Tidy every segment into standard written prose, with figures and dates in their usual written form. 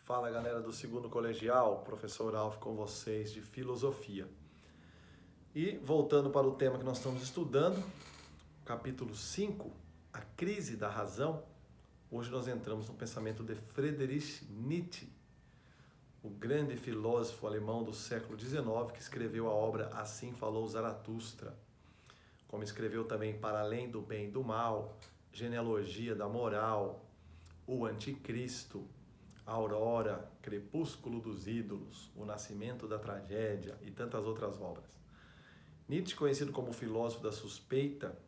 Fala galera do segundo colegial, professor Alf com vocês de filosofia. E voltando para o tema que nós estamos estudando, capítulo 5, a crise da razão, hoje nós entramos no pensamento de Friedrich Nietzsche, o grande filósofo alemão do século XIX que escreveu a obra Assim Falou Zaratustra, como escreveu também Para Além do Bem e do Mal, Genealogia da Moral, O Anticristo, Aurora, Crepúsculo dos Ídolos, O Nascimento da Tragédia e tantas outras obras. Nietzsche, conhecido como filósofo da suspeita,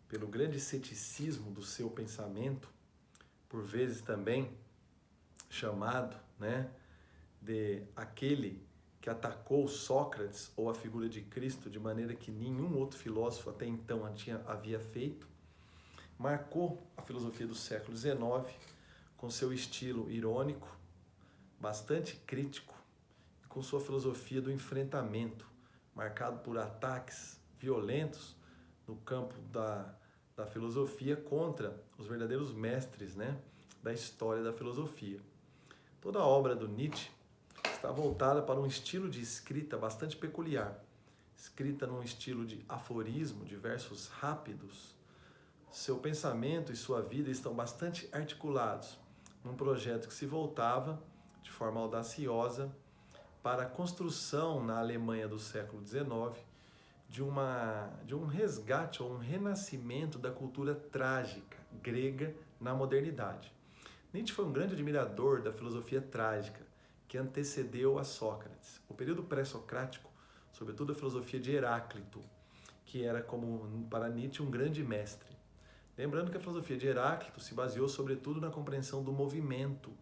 pelo grande ceticismo do seu pensamento, por vezes também chamado, de aquele que atacou Sócrates ou a figura de Cristo de maneira que nenhum outro filósofo até então havia feito, marcou a filosofia do século XIX com seu estilo irônico, bastante crítico, e com sua filosofia do enfrentamento, marcado por ataques violentos no campo da filosofia contra os verdadeiros mestres, da história da filosofia. Toda a obra do Nietzsche está voltada para um estilo de escrita bastante peculiar, escrita num estilo de aforismo, de versos rápidos. Seu pensamento e sua vida estão bastante articulados num projeto que se voltava de forma audaciosa para a construção na Alemanha do século XIX de um resgate ou um renascimento da cultura trágica grega na modernidade. Nietzsche foi um grande admirador da filosofia trágica que antecedeu a Sócrates. O período pré-socrático, sobretudo a filosofia de Heráclito, que era, como para Nietzsche, um grande mestre. Lembrando que a filosofia de Heráclito se baseou sobretudo na compreensão do movimento,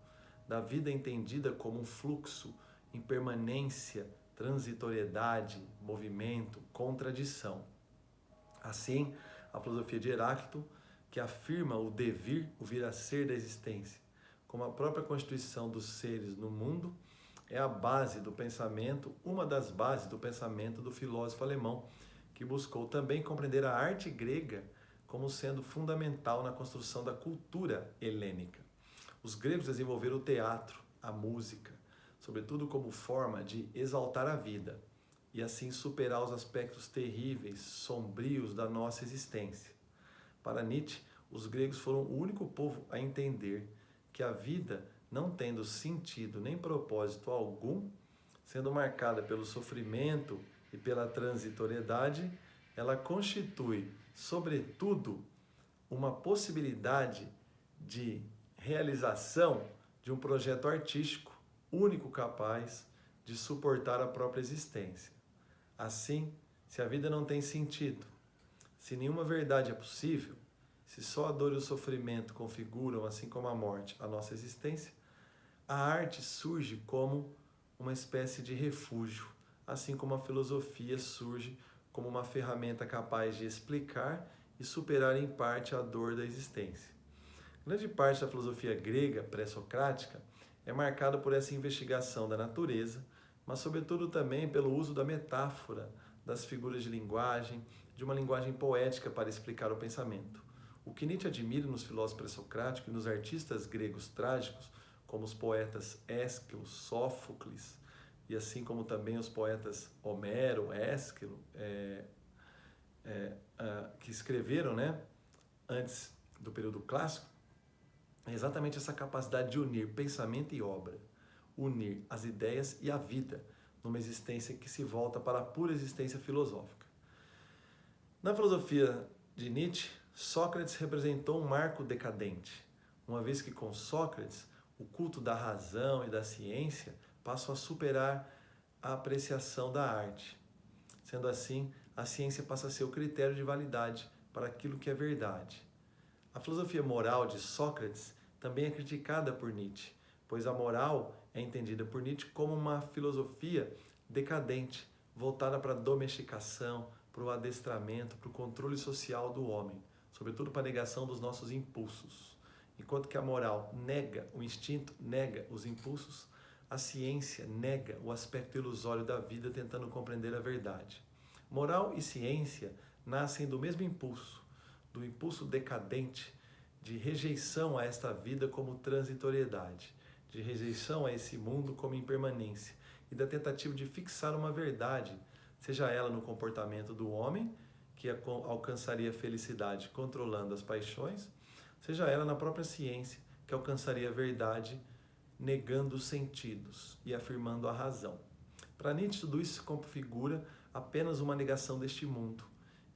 da vida entendida como um fluxo, impermanência, transitoriedade, movimento, contradição. Assim, a filosofia de Heráclito, que afirma o devir, o vir a ser da existência, como a própria constituição dos seres no mundo, é a base do pensamento, uma das bases do pensamento do filósofo alemão, que buscou também compreender a arte grega como sendo fundamental na construção da cultura helênica. Os gregos desenvolveram o teatro, a música, sobretudo como forma de exaltar a vida e assim superar os aspectos terríveis, sombrios da nossa existência. Para Nietzsche, os gregos foram o único povo a entender que a vida, não tendo sentido nem propósito algum, sendo marcada pelo sofrimento e pela transitoriedade, ela constitui, sobretudo, uma possibilidade de realização de um projeto artístico único capaz de suportar a própria existência. Assim, se a vida não tem sentido, se nenhuma verdade é possível, se só a dor e o sofrimento configuram, assim como a morte, a nossa existência, a arte surge como uma espécie de refúgio, assim como a filosofia surge como uma ferramenta capaz de explicar e superar em parte a dor da existência. Grande parte da filosofia grega pré-socrática é marcada por essa investigação da natureza, mas sobretudo também pelo uso da metáfora, das figuras de linguagem, de uma linguagem poética para explicar o pensamento. O que Nietzsche admira nos filósofos pré-socráticos e nos artistas gregos trágicos, como os poetas Ésquilo, Sófocles, e assim como também os poetas Homero, Ésquilo, que escreveram antes do período clássico, é exatamente essa capacidade de unir pensamento e obra, unir as ideias e a vida, numa existência que se volta para a pura existência filosófica. Na filosofia de Nietzsche, Sócrates representou um marco decadente, uma vez que com Sócrates, o culto da razão e da ciência passam a superar a apreciação da arte. Sendo assim, a ciência passa a ser o critério de validade para aquilo que é verdade. A filosofia moral de Sócrates também é criticada por Nietzsche, pois a moral é entendida por Nietzsche como uma filosofia decadente, voltada para a domesticação, para o adestramento, para o controle social do homem, sobretudo para a negação dos nossos impulsos. Enquanto que a moral nega o instinto, nega os impulsos, a ciência nega o aspecto ilusório da vida, tentando compreender a verdade. Moral e ciência nascem do mesmo impulso, do impulso decadente de rejeição a esta vida como transitoriedade, de rejeição a esse mundo como impermanência e da tentativa de fixar uma verdade, seja ela no comportamento do homem, que alcançaria a felicidade controlando as paixões, seja ela na própria ciência, que alcançaria a verdade negando os sentidos e afirmando a razão. Para Nietzsche, tudo isso se configura apenas uma negação deste mundo,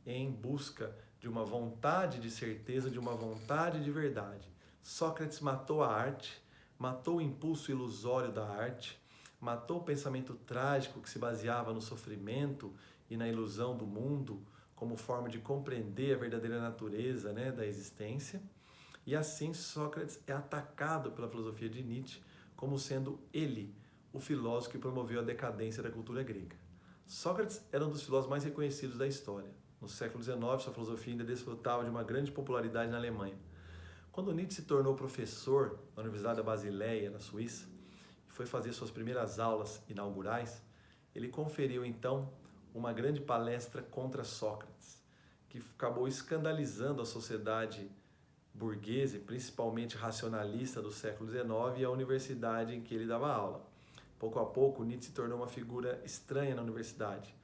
em busca de uma vontade de certeza, de uma vontade de verdade. Sócrates matou a arte, matou o impulso ilusório da arte, matou o pensamento trágico que se baseava no sofrimento e na ilusão do mundo como forma de compreender a verdadeira natureza, né, da existência. E assim Sócrates é atacado pela filosofia de Nietzsche como sendo ele, o filósofo que promoveu a decadência da cultura grega. Sócrates era um dos filósofos mais reconhecidos da história. No século XIX, sua filosofia ainda desfrutava de uma grande popularidade na Alemanha. Quando Nietzsche se tornou professor na Universidade da Basileia, na Suíça, e foi fazer suas primeiras aulas inaugurais, ele conferiu então uma grande palestra contra Sócrates, que acabou escandalizando a sociedade burguesa, principalmente racionalista do século XIX, e a universidade em que ele dava aula. Pouco a pouco, Nietzsche se tornou uma figura estranha na universidade,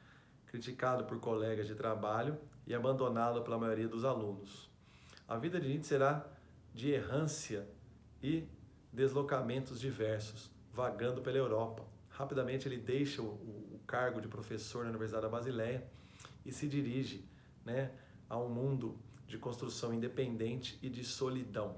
criticado por colegas de trabalho e abandonado pela maioria dos alunos. A vida de Nietzsche será de errância e deslocamentos diversos, vagando pela Europa. Rapidamente ele deixa o cargo de professor na Universidade da Basileia e se dirige, né, a um mundo de construção independente e de solidão.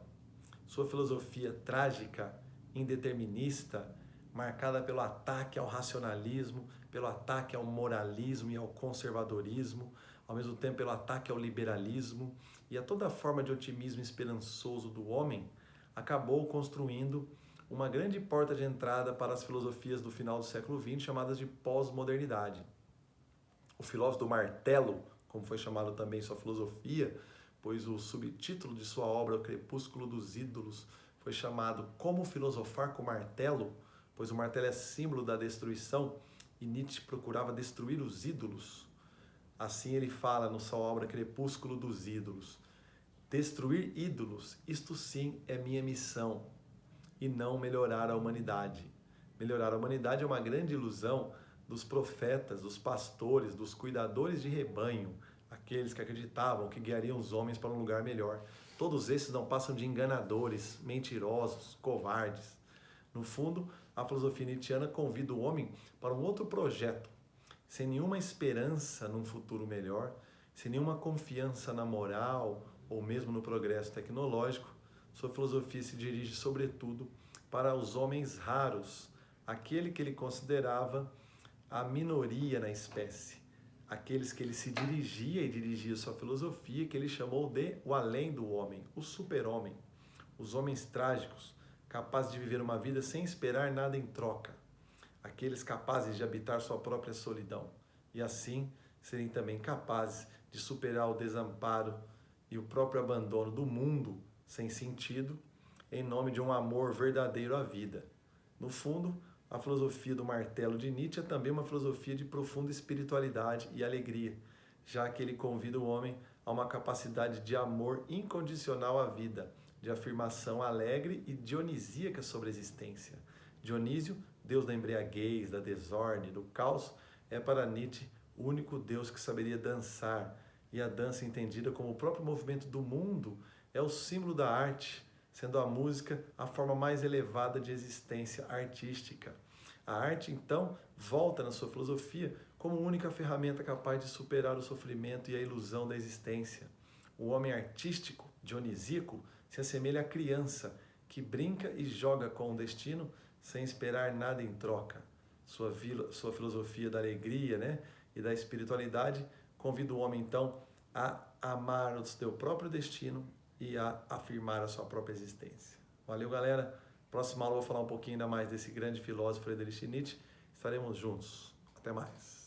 Sua filosofia trágica, indeterminista, marcada pelo ataque ao racionalismo, pelo ataque ao moralismo e ao conservadorismo, ao mesmo tempo pelo ataque ao liberalismo e a toda forma de otimismo esperançoso do homem, acabou construindo uma grande porta de entrada para as filosofias do final do século XX, chamadas de pós-modernidade. O filósofo do martelo, como foi chamado também sua filosofia, pois o subtítulo de sua obra, O Crepúsculo dos Ídolos, foi chamado Como Filosofar com Martelo, pois o martelo é símbolo da destruição e Nietzsche procurava destruir os ídolos. Assim ele fala na sua obra Crepúsculo dos Ídolos: destruir ídolos, isto sim é minha missão, e não melhorar a humanidade. Melhorar a humanidade é uma grande ilusão dos profetas, dos pastores, dos cuidadores de rebanho, aqueles que acreditavam que guiariam os homens para um lugar melhor. Todos esses não passam de enganadores, mentirosos, covardes. No fundo, a filosofia nietzschiana convida o homem para um outro projeto, sem nenhuma esperança num futuro melhor, sem nenhuma confiança na moral ou mesmo no progresso tecnológico. Sua filosofia se dirige, sobretudo, para os homens raros, aquele que ele considerava a minoria na espécie, aqueles que ele se dirigia e dirigia sua filosofia, que ele chamou de o além do homem, o super-homem, os homens trágicos, capazes de viver uma vida sem esperar nada em troca, aqueles capazes de habitar sua própria solidão e assim serem também capazes de superar o desamparo e o próprio abandono do mundo sem sentido em nome de um amor verdadeiro à vida. No fundo, a filosofia do martelo de Nietzsche é também uma filosofia de profunda espiritualidade e alegria, já que ele convida o homem a uma capacidade de amor incondicional à vida, de afirmação alegre e dionisíaca sobre a existência. Dionísio, deus da embriaguez, da desordem, do caos, é para Nietzsche o único deus que saberia dançar, e a dança entendida como o próprio movimento do mundo é o símbolo da arte, sendo a música a forma mais elevada de existência artística. A arte, então, volta na sua filosofia como única ferramenta capaz de superar o sofrimento e a ilusão da existência. O homem artístico, dionisíaco, se assemelha à criança que brinca e joga com o destino sem esperar nada em troca. Sua filosofia da alegria, né, e da espiritualidade convida o homem, então, a amar o seu próprio destino e a afirmar a sua própria existência. Valeu, galera! Próxima aula eu vou falar um pouquinho ainda mais desse grande filósofo Friedrich Nietzsche. Estaremos juntos. Até mais!